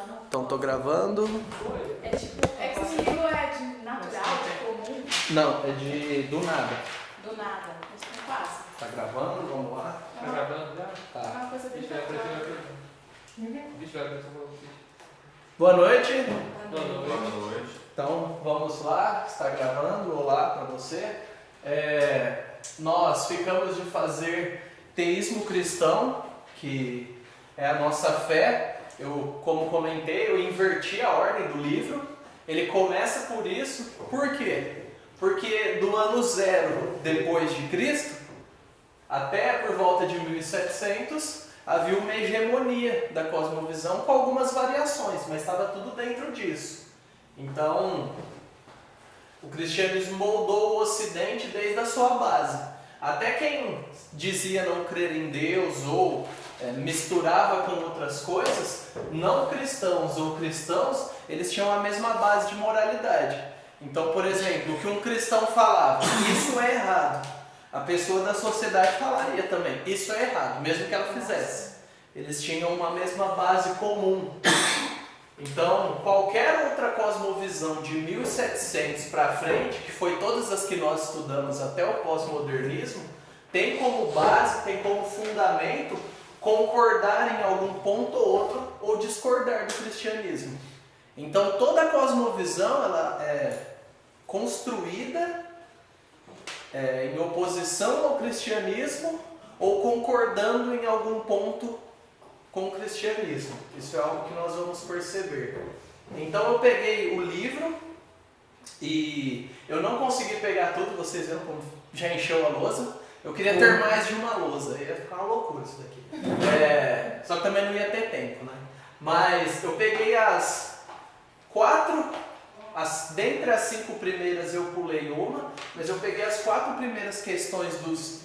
gravando? Então tô gravando. É tipo, é comigo, é de natural, de comum, Não, é de do nada. do nada. Mas não passa. Tá gravando? Vamos lá. Tá gravando já? É Tá. uma coisa bem Bicho, vai natural. aparecer. Bicho, vai aparecer uma coisa. Boa noite. Boa noite. Boa noite. Então vamos lá. Está gravando? Olá para você. Nós ficamos de fazer teísmo cristão, que é a nossa fé. Eu, como comentei, eu inverti a ordem do livro. Ele começa por isso. Por quê? Porque do ano 0 depois de Cristo até por volta de 1700 havia uma hegemonia da cosmovisão com algumas variações, mas estava tudo dentro disso. Então, o cristianismo moldou o Ocidente desde a sua base. Até quem dizia não crer em Deus ou misturava com outras coisas, não cristãos ou cristãos, eles tinham a mesma base de moralidade. Então, por exemplo, o que um cristão falava, isso é errado, a pessoa da sociedade falaria também, isso é errado, mesmo que ela fizesse. Eles tinham uma mesma base comum. Então, qualquer outra cosmovisão de 1700 para frente, que foi todas as que nós estudamos até o pós-modernismo, tem como base, tem como fundamento concordar em algum ponto ou outro ou discordar do cristianismo. Então, toda a cosmovisão ela é construída em oposição ao cristianismo ou concordando em algum ponto com o cristianismo. Isso é algo que nós vamos perceber. Então eu peguei o livro e eu não consegui pegar tudo, vocês viram como já encheu a lousa. Eu queria ter mais de uma lousa, ia ficar uma loucura isso daqui. Só que também não ia ter tempo, né? Mas eu peguei as 4, dentre as 5 primeiras eu pulei uma, mas eu peguei as 4 primeiras questões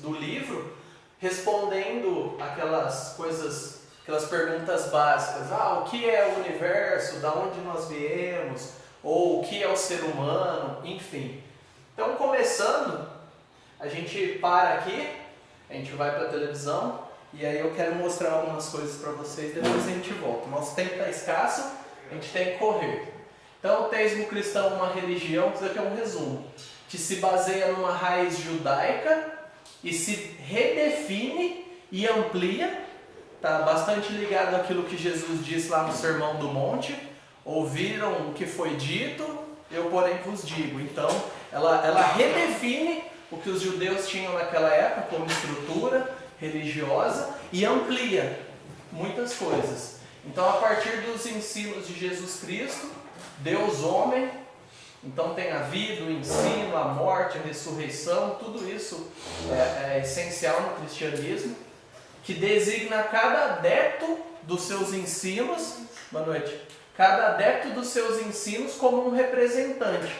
do livro respondendo aquelas coisas, aquelas perguntas básicas. O que é o universo? Da onde nós viemos? Ou o que é o ser humano? Enfim. Então, começando, a gente para aqui, a gente vai para a televisão e aí eu quero mostrar algumas coisas para vocês, depois a gente volta. O nosso tempo está escasso, a gente tem que correr. Então, o teísmo cristão é uma religião, isso aqui é um resumo, que se baseia numa raiz judaica e se redefine e amplia. Está bastante ligado àquilo que Jesus disse lá no Sermão do Monte. Ouviram o que foi dito, eu porém vos digo. Então, ela redefine o que os judeus tinham naquela época como estrutura religiosa e amplia muitas coisas. Então, a partir dos ensinos de Jesus Cristo, Deus homem, então tem a vida, o ensino, a morte, a ressurreição, tudo isso é essencial no cristianismo, que designa cada adepto dos seus ensinos, boa noite, cada adepto dos seus ensinos como um representante.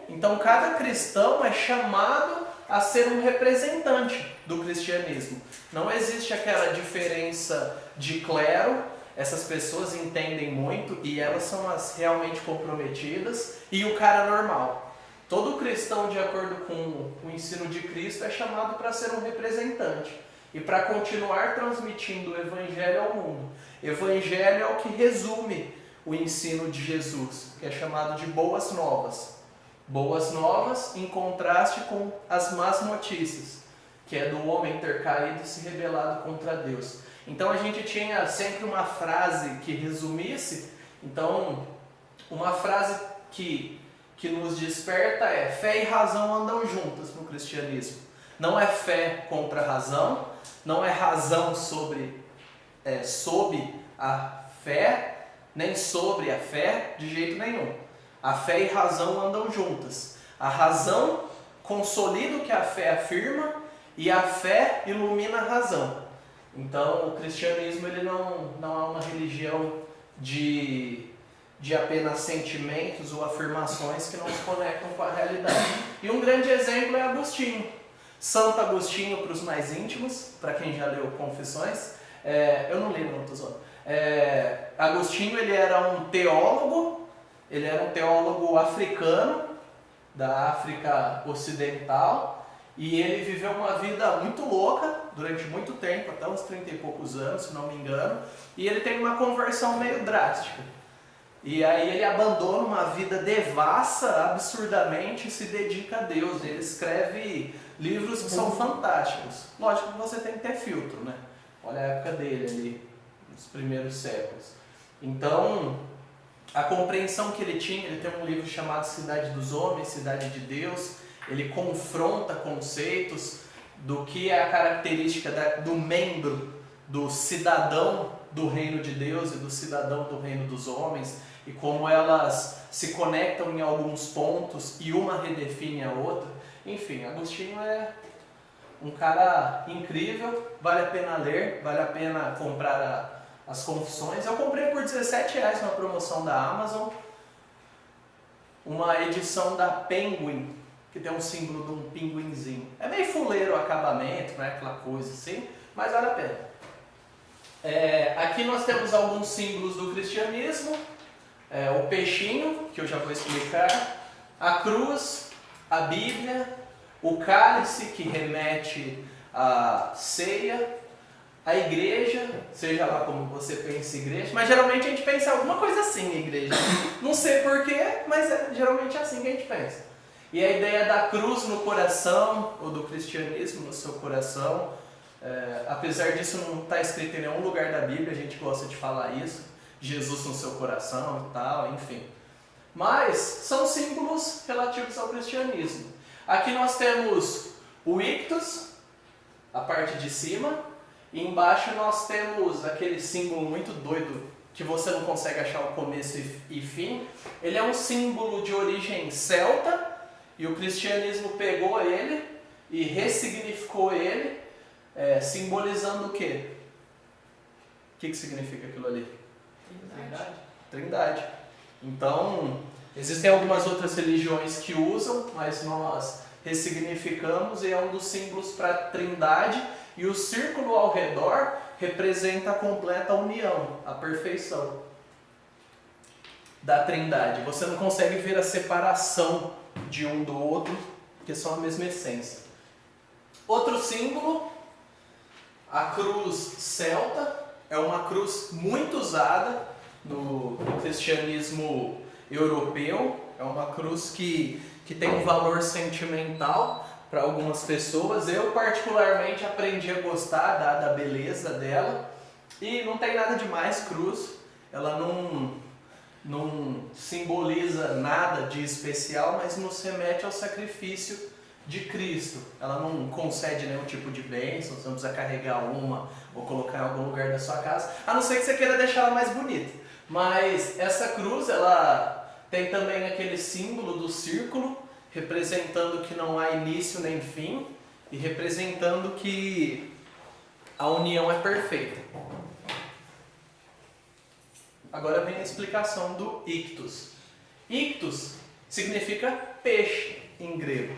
Então cada cristão é chamado a ser um representante do cristianismo. Não existe aquela diferença de clero. Essas pessoas entendem muito e elas são as realmente comprometidas e o cara normal. Todo cristão, de acordo com o ensino de Cristo, é chamado para ser um representante e para continuar transmitindo o Evangelho ao mundo. Evangelho é o que resume o ensino de Jesus, que é chamado de boas novas. Boas novas em contraste com as más notícias, que é do homem ter caído e se rebelado contra Deus. Então a gente tinha sempre uma frase que resumisse. Então, uma frase que nos desperta é: fé e razão andam juntas no cristianismo. Não é fé contra a razão, não é razão sob a fé, nem sobre a fé, de jeito nenhum. A fé e razão andam juntas. A razão consolida o que a fé afirma e a fé ilumina a razão. Então, o cristianismo ele não é uma religião de apenas sentimentos ou afirmações que não se conectam com a realidade. E um grande exemplo é Agostinho. Santo Agostinho para os mais íntimos, para quem já leu Confissões. Eu não li, não estou zoando. Agostinho ele era um teólogo africano, da África Ocidental. E ele viveu uma vida muito louca durante muito tempo, até uns 30 e poucos anos, se não me engano. E ele tem uma conversão meio drástica. E aí ele abandona uma vida devassa absurdamente e se dedica a Deus. Ele escreve livros que são fantásticos. Lógico que você tem que ter filtro, né? Olha a época dele ali, nos primeiros séculos. Então, a compreensão que ele tinha, ele tem um livro chamado Cidade dos Homens, Cidade de Deus. Ele confronta conceitos do que é a característica do membro, do cidadão do reino de Deus e do cidadão do reino dos homens, e como elas se conectam em alguns pontos e uma redefine a outra. Enfim, Agostinho é um cara incrível, vale a pena ler, vale a pena comprar as Confissões. Eu comprei por R$17 na promoção da Amazon, uma edição da Penguin, que tem um símbolo de um pinguinzinho. É meio fuleiro o acabamento, não é aquela coisa assim, mas vale a pena. Aqui nós temos alguns símbolos do cristianismo. O peixinho, que eu já vou explicar, a cruz, a Bíblia, o cálice, que remete à ceia, a igreja, seja lá como você pensa igreja, mas geralmente a gente pensa alguma coisa assim, igreja. Não sei porquê, mas geralmente é assim que a gente pensa. E a ideia da cruz no coração, ou do cristianismo no seu coração, apesar disso não estar escrito em nenhum lugar da Bíblia, a gente gosta de falar isso, Jesus no seu coração e tal, enfim. Mas são símbolos relativos ao cristianismo. Aqui nós temos o ictus, a parte de cima, e embaixo nós temos aquele símbolo muito doido que você não consegue achar o começo e fim. Ele é um símbolo de origem celta, e o cristianismo pegou ele e ressignificou ele, simbolizando o quê? O que significa aquilo ali? Trindade. Então, existem algumas outras religiões que usam, mas nós ressignificamos, e é um dos símbolos para a Trindade, e o círculo ao redor representa a completa união, a perfeição da Trindade. Você não consegue ver a separação de um do outro, porque são a mesma essência. Outro símbolo, a cruz celta, é uma cruz muito usada no cristianismo europeu. É uma cruz que tem um valor sentimental para algumas pessoas. Eu particularmente aprendi a gostar, dada a beleza dela. E não tem nada demais cruz, ela não simboliza nada de especial, mas nos remete ao sacrifício de Cristo. Ela não concede nenhum tipo de bênção, você não precisa carregar uma ou colocar em algum lugar da sua casa, a não ser que você queira deixar ela mais bonita. Mas essa cruz, ela tem também aquele símbolo do círculo, representando que não há início nem fim, e representando que a união é perfeita. Agora vem a explicação do ictus. Ictus significa peixe em grego.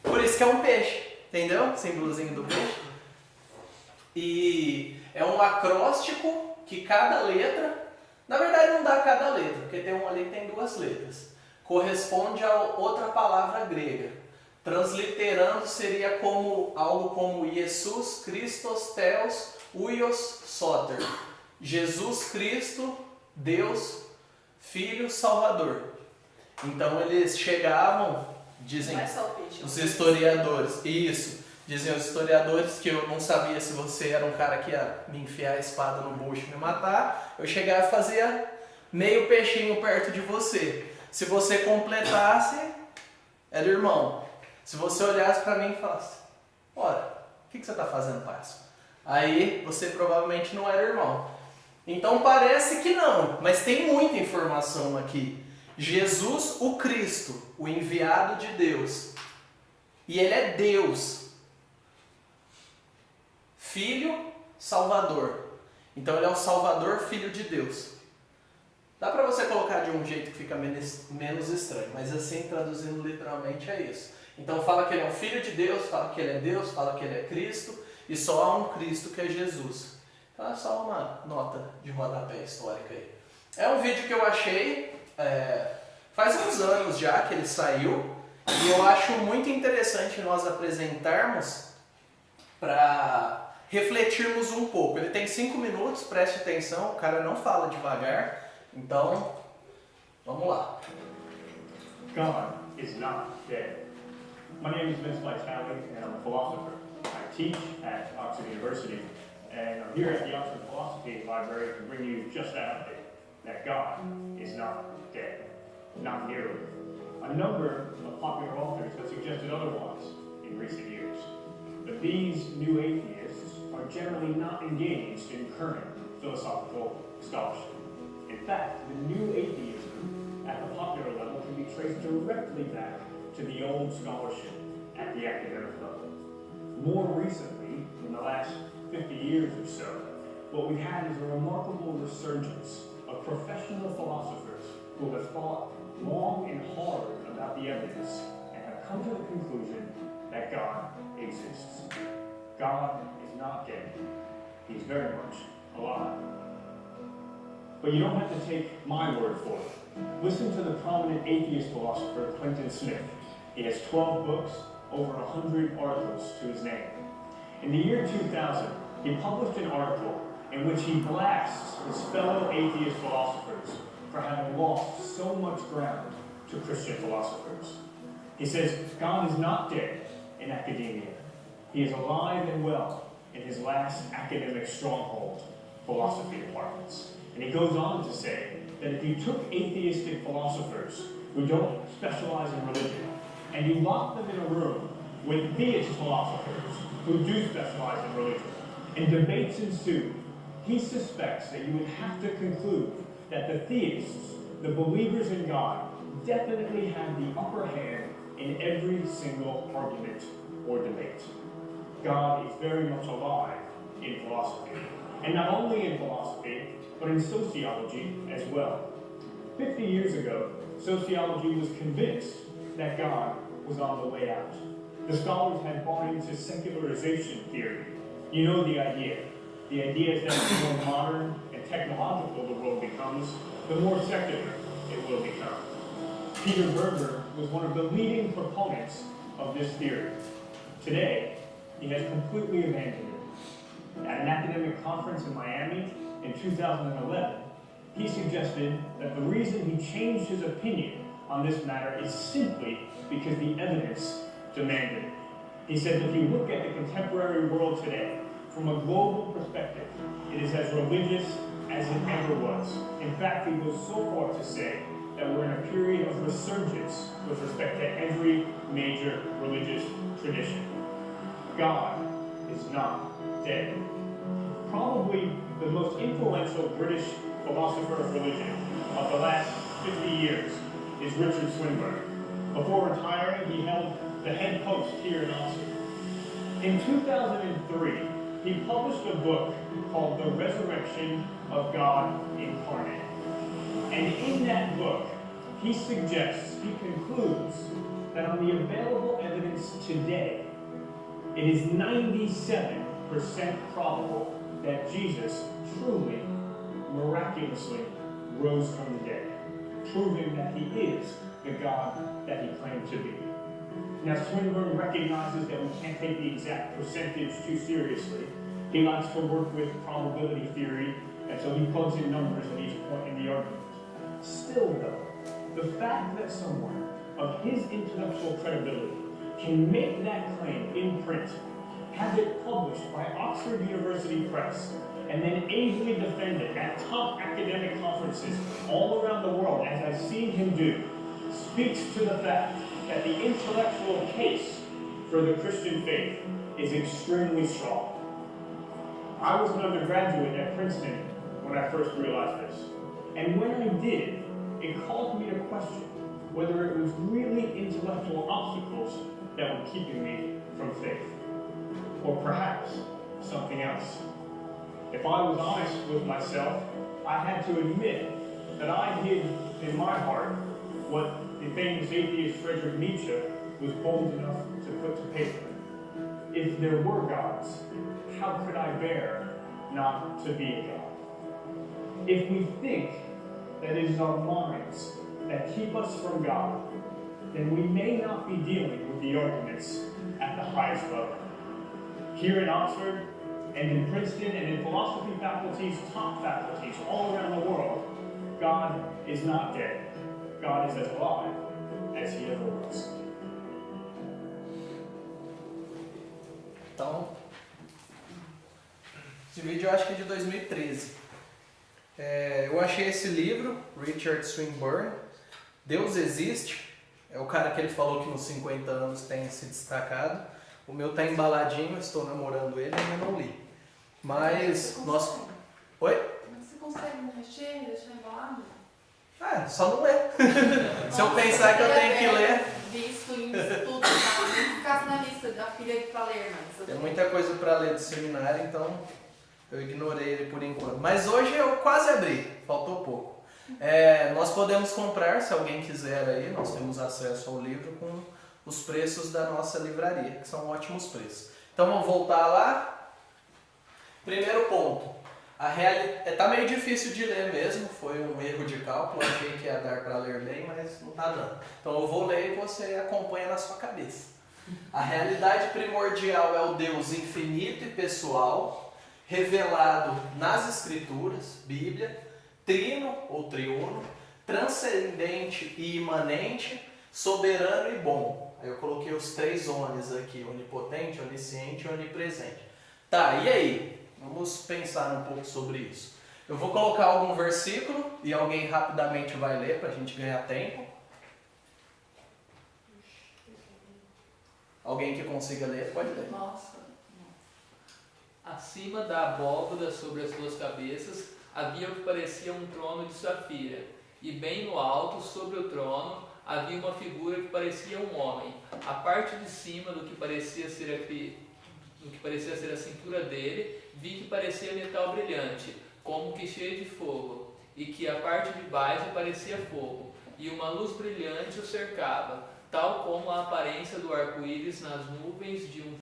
Por isso que é um peixe, entendeu? Símbolozinho do peixe. E é um acróstico que cada letra, na verdade não dá cada letra, porque tem um ali que tem duas letras, corresponde a outra palavra grega. Transliterando seria algo como Jesus Christos Theos Huios Soter. Jesus Cristo, Deus, Filho, Salvador. Então eles chegavam, dizem os historiadores, dizem os historiadores que eu não sabia se você era um cara que ia me enfiar a espada no bucho e me matar. Eu chegava e fazia meio peixinho perto de você. Se você completasse, era irmão. Se você olhasse para mim e falasse, ora, o que você está fazendo, parceiro? Aí você provavelmente não era irmão. Então parece que não, mas tem muita informação aqui. Jesus, o Cristo, o enviado de Deus. E ele é Deus. Filho, Salvador. Então ele é o Salvador, Filho de Deus. Dá para você colocar de um jeito que fica menos estranho, mas assim, traduzindo literalmente, é isso. Então fala que ele é um Filho de Deus, fala que ele é Deus, fala que ele é Cristo, e só há um Cristo que é Jesus. Então é só uma nota de rodapé histórica aí. É um vídeo que eu achei, faz uns anos já que ele saiu, e eu acho muito interessante nós apresentarmos para refletirmos um pouco. Ele tem 5 minutos, preste atenção, o cara não fala devagar, então Vamos lá. God is not dead. My name is Vince Vitale, and I'm a philosopher. I teach at Oxford University, and I'm here at the Oxford Philosophy Library to bring you just that update, that God is not dead. Not nearly. A number of popular authors have suggested otherwise in recent years. But these new atheists are generally not engaged in current philosophical scholarship. In fact, the new atheism at the popular level can be traced directly back to the old scholarship at the academic level. More recently, in the last 50 years or so, what we've had is a remarkable resurgence of professional philosophers who have thought long and hard about the evidence and have come to the conclusion that God exists. God is not dead. He's very much alive. But you don't have to take my word for it. Listen to the prominent atheist philosopher Clinton Smith. He has 12 books, over 100 articles to his name. In the year 2000, he published an article in which he blasts his fellow atheist philosophers for having lost so much ground to Christian philosophers. He says, God is not dead in academia. He is alive and well in his last academic stronghold, philosophy departments. And he goes on to say that if you took atheistic philosophers who don't specialize in religion, and you locked them in a room with theist philosophers who do specialize in religion, and debates ensue, he suspects that you would have to conclude that the theists, the believers in God, definitely have the upper hand in every single argument or debate. God is very much alive in philosophy. And not only in philosophy, but in sociology as well. 50 years ago, sociology was convinced that God was on the way out. The scholars had bought into secularization theory. You know the idea. The idea is that the more modern and technological the world becomes, the more secular it will become. Peter Berger was one of the leading proponents of this theory. Today, he has completely abandoned it. At an academic conference in Miami in 2011, he suggested that the reason he changed his opinion on this matter is simply because the evidence demanded it. He said that if you look at the contemporary world today, from a global perspective, it is as religious as it ever was. In fact, he goes so far to say that we're in a period of resurgence with respect to every major religious tradition. God is not dead. Probably the most influential British philosopher of religion of the last 50 years is Richard Swinburne. Before retiring, he held the head post here in Oxford. In 2003, he published a book called The Resurrection of God Incarnate. And in that book, he concludes that on the available evidence today, it is 97% probable that Jesus truly, miraculously rose from the dead, proving that he is the God that he claimed to be. Now, Swinburne recognizes that we can't take the exact percentage too seriously. He likes to work with probability theory, and so he plugs in numbers at each point in the argument. Still, though, the fact that someone of his intellectual credibility can make that claim in print, have it published by Oxford University Press, and then ably defend it at top academic conferences all around the world, as I've seen him do, speaks to the fact that the intellectual case for the Christian faith is extremely strong. I was an undergraduate at Princeton when I first realized this. And when I did, it caused me to question whether it was really intellectual obstacles that were keeping me from faith. Or perhaps something else. If I was honest with myself, I had to admit that I hid in my heart what the famous atheist Friedrich Nietzsche was bold enough to put to paper. If there were gods, how could I bear not to be a god? If we think that it is our minds that keep us from God, then we may not be dealing with the arguments at the highest level. Here in Oxford, and in Princeton, and in philosophy faculties, top faculties all around the world, God is not dead. God is as alive as he ever was. Então, esse vídeo eu acho que é de 2013. Eu achei esse livro, Richard Swinburne, Deus Existe. É o cara que ele falou que nos 50 anos tem se destacado. O meu tá embaladinho, estou namorando ele, ainda não li. Mas nós... Oi? Mas você consegue mexer e deixar embalado? Só não ler. Se eu pensar que eu tenho que ler... Visto em estudo, tá? Nem ficasse na lista da filha pra ler, mas... Tem muita coisa para ler do seminário, então eu ignorei ele por enquanto. Mas hoje eu quase abri, faltou pouco. Nós podemos comprar, se alguém quiser aí, nós temos acesso ao livro com os preços da nossa livraria, que são ótimos preços. Então vamos voltar lá. Primeiro ponto. Tá meio difícil de ler mesmo, foi um erro de cálculo, achei que ia dar para ler bem, mas não está dando. Então eu vou ler e você acompanha na sua cabeça. A realidade primordial é o Deus infinito e pessoal, revelado nas Escrituras, Bíblia, trino ou triuno, transcendente e imanente, soberano e bom. Aí eu coloquei os 3 ones aqui, onipotente, onisciente e onipresente. Tá, e aí? Vamos pensar um pouco sobre isso. Eu vou colocar algum versículo e alguém rapidamente vai ler para a gente ganhar tempo. Alguém que consiga ler, pode ler. Nossa. Acima da abóbora sobre as 2 cabeças havia o que parecia um trono de safira, e bem no alto, sobre o trono, havia uma figura que parecia um homem. A parte de cima do que parecia ser a cintura dele, vi que parecia metal brilhante, como que cheio de fogo, e que a parte de baixo parecia fogo, e uma luz brilhante o cercava, tal como a aparência do arco-íris nas nuvens de um